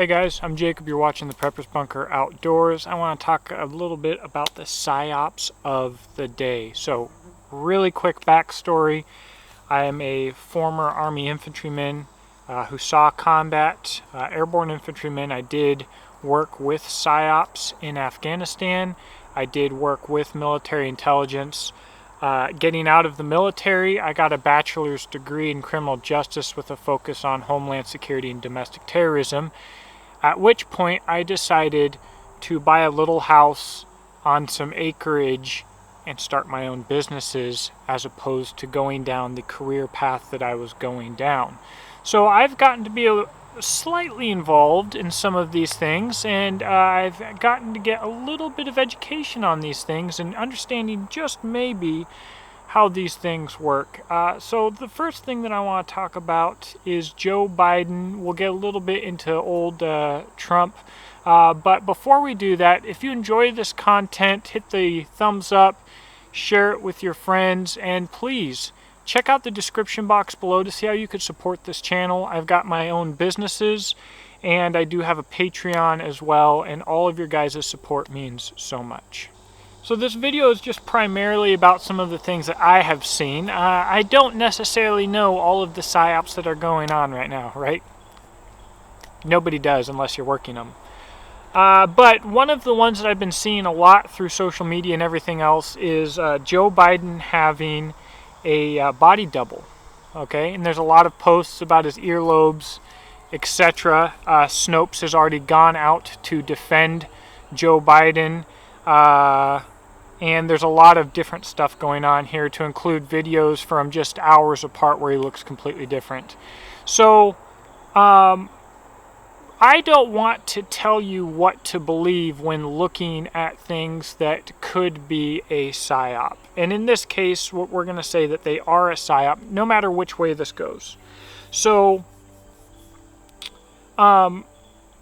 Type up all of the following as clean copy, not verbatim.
Hey guys, I'm Jacob. You're watching the Prepper's Bunker Outdoors. I want to talk a little bit about the Psyops of the day. So, really quick backstory. I am a former Army infantryman who saw combat, airborne infantryman. I did work with Psyops in Afghanistan. I did work with military intelligence. Getting out of the military, I got a bachelor's degree in criminal justice with a focus on homeland security and domestic terrorism. At which point I decided to buy a little house on some acreage and start my own businesses as opposed to going down the career path that I was going down. So I've gotten to be slightly involved in some of these things, and I've gotten to get a little bit of education on these things and understanding just maybe how these things work. So the first thing that I want to talk about is Joe Biden. We'll get a little bit into old Trump. But before we do that, if you enjoy this content, hit the thumbs up, share it with your friends, and please check out the description box below to see how you could support this channel. I've got my own businesses, and I do have a Patreon as well, and all of your guys' support means so much. So this video is just primarily about some of the things that I have seen. I don't necessarily know all of the psyops that are going on right now, right? Nobody does unless you're working them. But one of the ones that I've been seeing a lot through social media and everything else is Joe Biden having a body double. Okay, and there's a lot of posts about his earlobes, etc. Snopes has already gone out to defend Joe Biden. And there's a lot of different stuff going on here, to include videos from just hours apart where he looks completely different. So I don't want to tell you what to believe when looking at things that could be a psyop. And in this case, we're going to say that they are a psyop, no matter which way this goes. So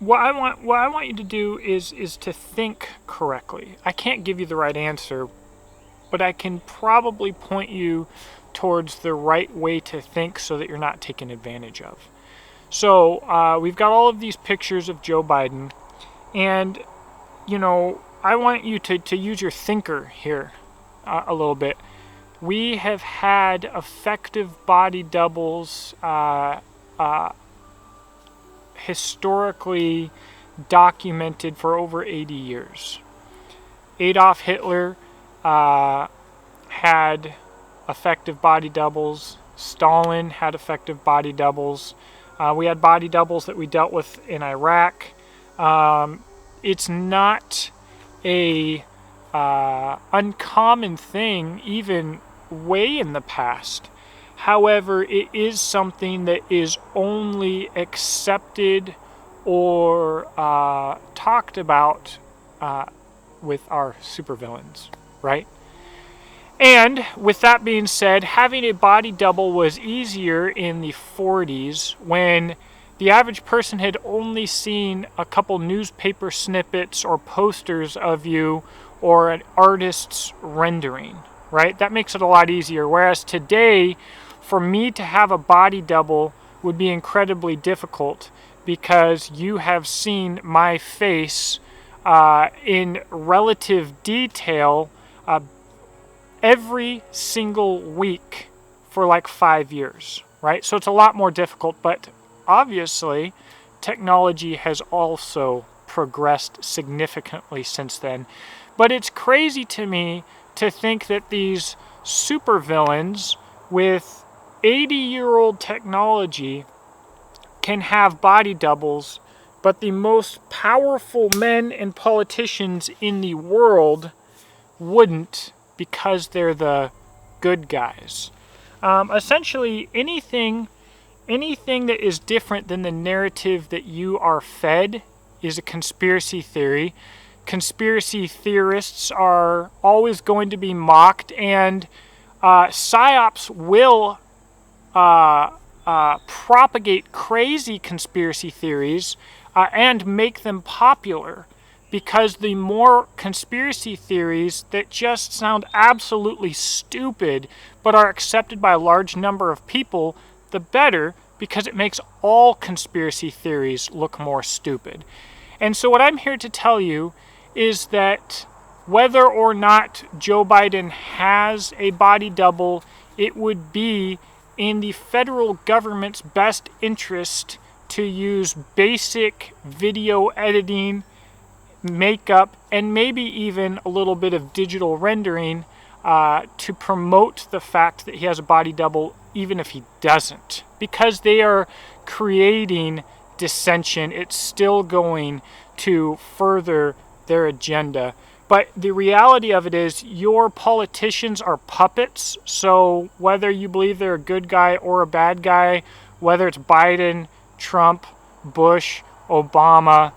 what I want you to do is to think correctly. I can't give you the right answer, but I can probably point you towards the right way to think so that you're not taken advantage of. So we've got all of these pictures of Joe Biden, and you know, I want you to use your thinker here a little bit. We have had effective body doubles historically documented for over 80 years. Adolf Hitler had effective body doubles. Stalin had effective body doubles. We had body doubles that we dealt with in Iraq. It's not a uncommon thing even way in the past. However, it is something that is only accepted or talked about with our supervillains, right? And with that being said, having a body double was easier in the 40s when the average person had only seen a couple newspaper snippets or posters of you or an artist's rendering, right? That makes it a lot easier. Whereas today, for me to have a body double would be incredibly difficult because you have seen my face in relative detail every single week for like 5 years, right? So it's a lot more difficult, but obviously technology has also progressed significantly since then. But it's crazy to me to think that these supervillains with 80-year-old technology can have body doubles, but the most powerful men and politicians in the world wouldn't, because they're the good guys. Essentially, anything that is different than the narrative that you are fed is a conspiracy theory. Conspiracy theorists are always going to be mocked, and psyops will propagate crazy conspiracy theories and make them popular, because the more conspiracy theories that just sound absolutely stupid but are accepted by a large number of people, the better, because it makes all conspiracy theories look more stupid. And so what I'm here to tell you is that whether or not Joe Biden has a body double, it would be in the federal government's best interest to use basic video editing, makeup, and maybe even a little bit of digital rendering to promote the fact that he has a body double, even if he doesn't. Because they are creating dissension, it's still going to further their agenda. But the reality of it is your politicians are puppets. So whether you believe they're a good guy or a bad guy, whether it's Biden, Trump, Bush, Obama,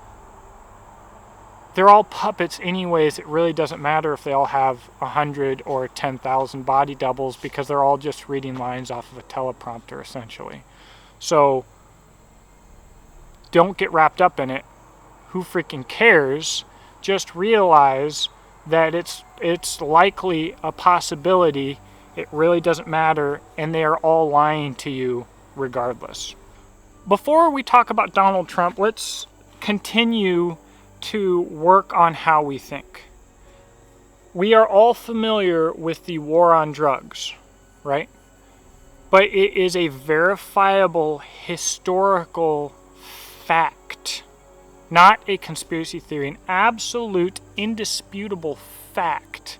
they're all puppets anyways. It really doesn't matter if they all have 100 or 10,000 body doubles, because they're all just reading lines off of a teleprompter essentially. So don't get wrapped up in it. Who freaking cares? Just realize that it's likely a possibility. It really doesn't matter, and they are all lying to you regardless. Before we talk about Donald Trump, let's continue to work on how we think. We are all familiar with the war on drugs, right? But it is a verifiable historical fact, not a conspiracy theory, an absolute, indisputable fact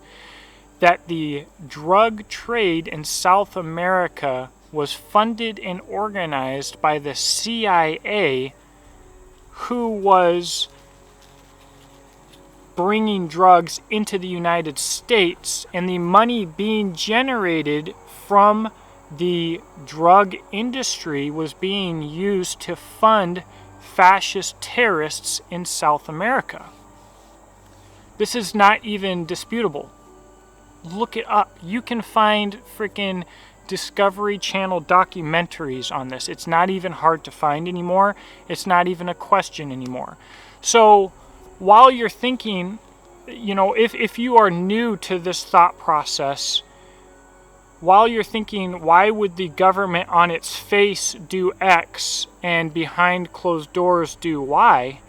that the drug trade in South America was funded and organized by the CIA, who was bringing drugs into the United States, and the money being generated from the drug industry was being used to fund fascist terrorists in South America. This is not even disputable. Look it up. You can find freaking Discovery Channel documentaries on this. It's not even hard to find anymore. It's not even a question anymore. So while you're thinking, if you are new to this thought process, while you're thinking, why would the government on its face do X and behind closed doors do Y?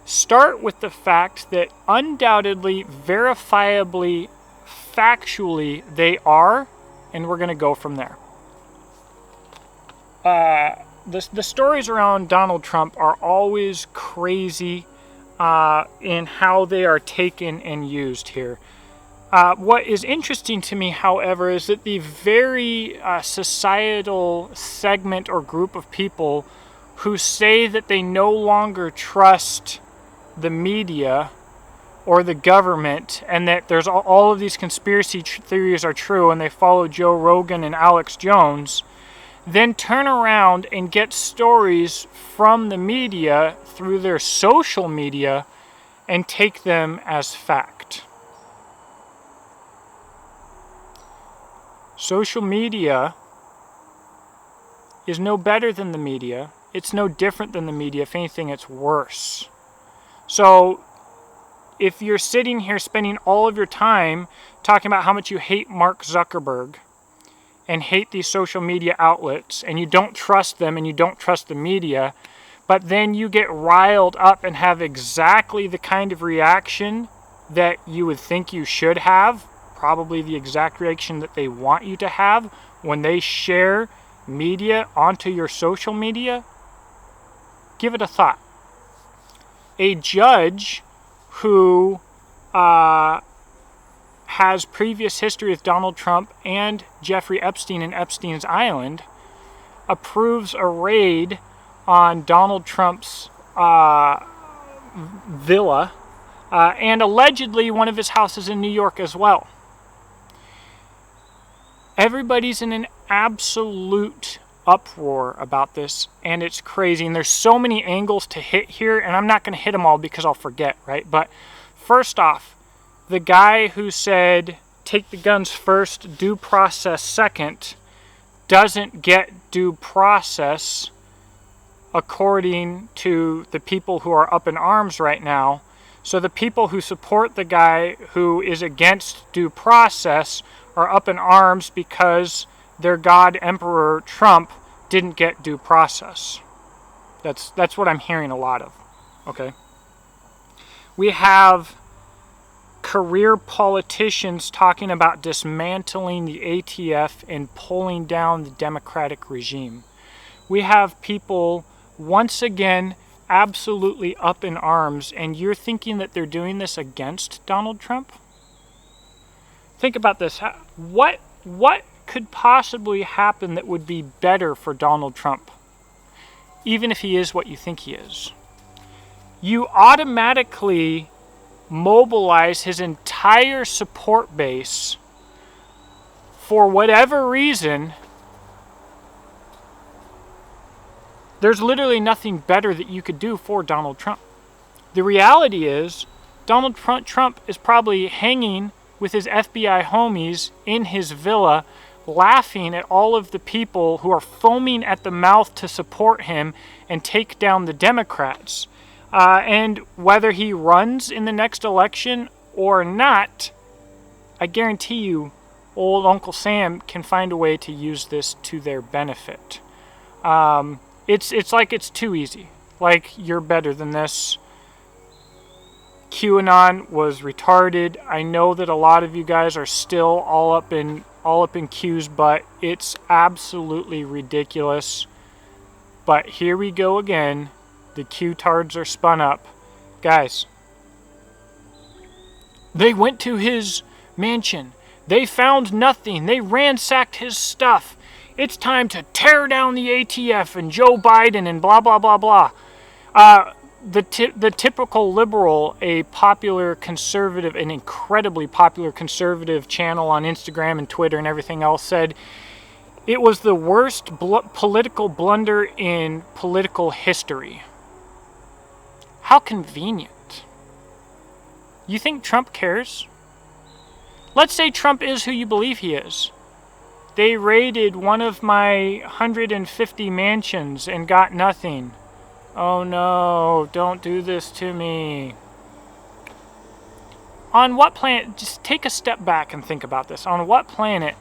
Start with the fact that undoubtedly, verifiably, factually, they are, and we're going to go from there. The stories around Donald Trump are always crazy in how they are taken and used here. What is interesting to me, however, is that the very societal segment or group of people who say that they no longer trust the media or the government, and that there's all of these conspiracy theories are true, and they follow Joe Rogan and Alex Jones, then turn around and get stories from the media through their social media and take them as fact. Social media is no better than the media. It's no different than the media. If anything, it's worse. So if you're sitting here spending all of your time talking about how much you hate Mark Zuckerberg and hate these social media outlets, and you don't trust them and you don't trust the media, but then you get riled up and have exactly the kind of reaction that you would think you should have, probably the exact reaction that they want you to have when they share media onto your social media, give it a thought. A judge who has previous history with Donald Trump and Jeffrey Epstein and Epstein's Island approves a raid on Donald Trump's villa and allegedly one of his houses in New York as well. Everybody's in an absolute uproar about this, and it's crazy, and there's so many angles to hit here, and I'm not going to hit them all because I'll forget, right? But first off, the guy who said take the guns first, due process second, doesn't get due process according to the people who are up in arms right now. So the people who support the guy who is against due process are up in arms because their god Emperor Trump didn't get due process. That's what I'm hearing a lot of. Okay. We have career politicians talking about dismantling the ATF and pulling down the Democratic regime. We have people once again absolutely up in arms, and you're thinking that they're doing this against Donald Trump? Think about this. What could possibly happen that would be better for Donald Trump, even if he is what you think he is? You automatically mobilize his entire support base for whatever reason. There's literally nothing better that you could do for Donald Trump. The reality is, Donald Trump is probably hanging with his FBI homies in his villa, laughing at all of the people who are foaming at the mouth to support him and take down the Democrats. And whether he runs in the next election or not, I guarantee you, old Uncle Sam can find a way to use this to their benefit. It's like it's too easy. Like, you're better than this. QAnon was retarded. I know that a lot of you guys are still all up in Q's butt. It's absolutely ridiculous. But here we go again. The Q-tards are spun up. Guys, they went to his mansion. They found nothing. They ransacked his stuff. It's time to tear down the ATF and Joe Biden and blah, blah, blah, blah. The typical liberal, a popular conservative, an incredibly popular conservative channel on Instagram and Twitter and everything else, said it was the worst political blunder in political history. How convenient. You think Trump cares? Let's say Trump is who you believe he is. They raided one of my 150 mansions and got nothing. Oh no, don't do this to me. On what planet, just take a step back and think about this. On what planet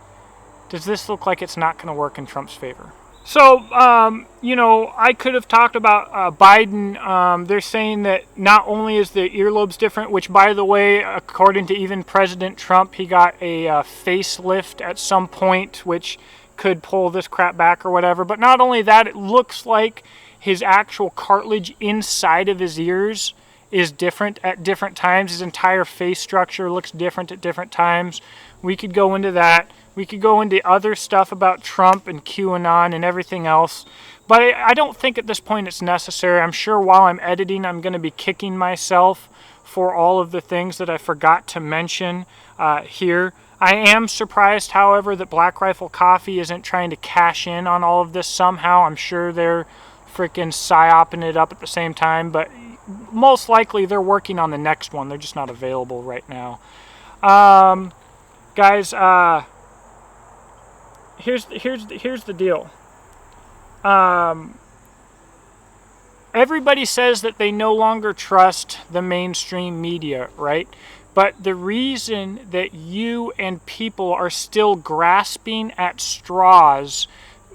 does this look like it's not going to work in Trump's favor? So, I could have talked about Biden. They're saying that not only is the earlobes different, which, by the way, according to even President Trump, he got a facelift at some point, which could pull this crap back or whatever. But not only that, it looks like his actual cartilage inside of his ears is different at different times. His entire face structure looks different at different times. We could go into that. We could go into other stuff about Trump and QAnon and everything else. But I don't think at this point it's necessary. I'm sure while I'm editing, I'm going to be kicking myself for all of the things that I forgot to mention here. I am surprised, however, that Black Rifle Coffee isn't trying to cash in on all of this somehow. I'm sure they're freaking psyoping it up at the same time. But most likely they're working on the next one. They're just not available right now. Guys, here's the deal. Everybody says that they no longer trust the mainstream media, right? But the reason that you and people are still grasping at straws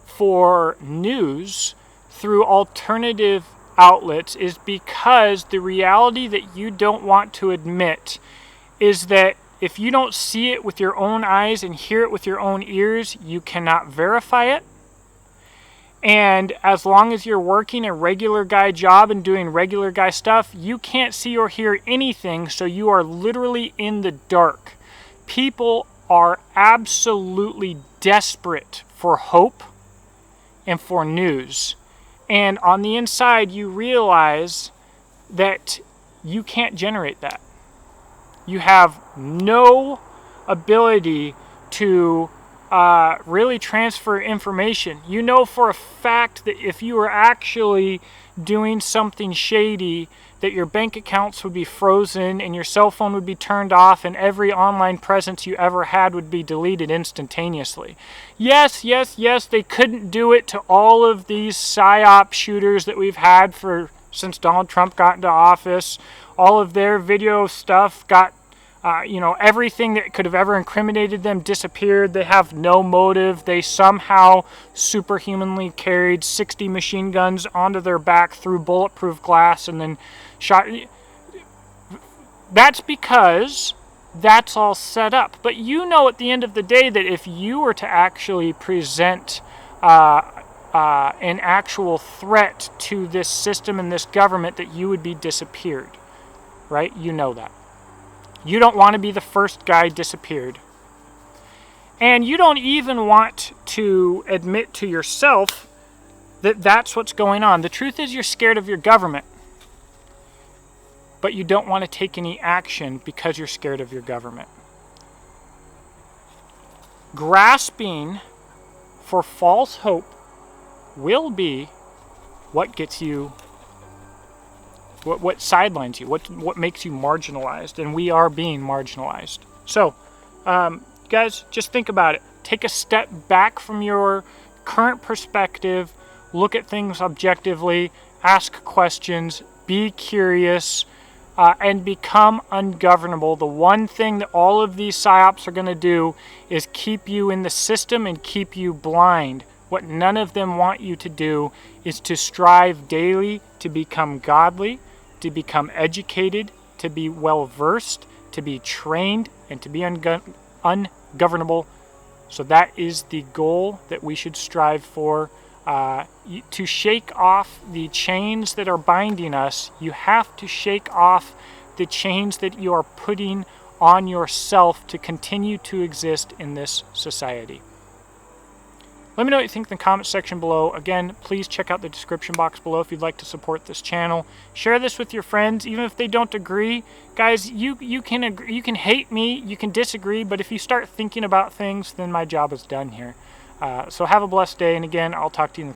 for news through alternative outlets is because the reality that you don't want to admit is that if you don't see it with your own eyes and hear it with your own ears, you cannot verify it. And as long as you're working a regular guy job and doing regular guy stuff, you can't see or hear anything, so you are literally in the dark. People are absolutely desperate for hope and for news. And on the inside, you realize that you can't generate that. You have no ability to really transfer information. You know for a fact that if you were actually doing something shady, that your bank accounts would be frozen and your cell phone would be turned off and every online presence you ever had would be deleted instantaneously. Yes, they couldn't do it to all of these Psyops shooters that we've had since Donald Trump got into office. All of their video stuff got Everything that could have ever incriminated them disappeared. They have no motive. They somehow superhumanly carried 60 machine guns onto their back through bulletproof glass and then shot. That's because that's all set up. But at the end of the day that if you were to actually present an actual threat to this system and this government, that you would be disappeared, right? You know that. You don't want to be the first guy disappeared. And you don't even want to admit to yourself that that's what's going on. The truth is you're scared of your government. But you don't want to take any action because you're scared of your government. Grasping for false hope will be what gets you, what sidelines you, what makes you marginalized, and we are being marginalized. So, guys, just think about it. Take a step back from your current perspective, look at things objectively, ask questions, be curious, and become ungovernable. The one thing that all of these psyops are going to do is keep you in the system and keep you blind. What none of them want you to do is to strive daily to become godly, to become educated, to be well-versed, to be trained, and to be ungovernable. So that is the goal that we should strive for. To shake off the chains that are binding us, you have to shake off the chains that you are putting on yourself to continue to exist in this society. Let me know what you think in the comment section below. Again, please check out the description box below if you'd like to support this channel. Share this with your friends, even if they don't agree. Guys, you can agree, you can hate me, you can disagree, but if you start thinking about things, then my job is done here. So have a blessed day, and again, I'll talk to you in the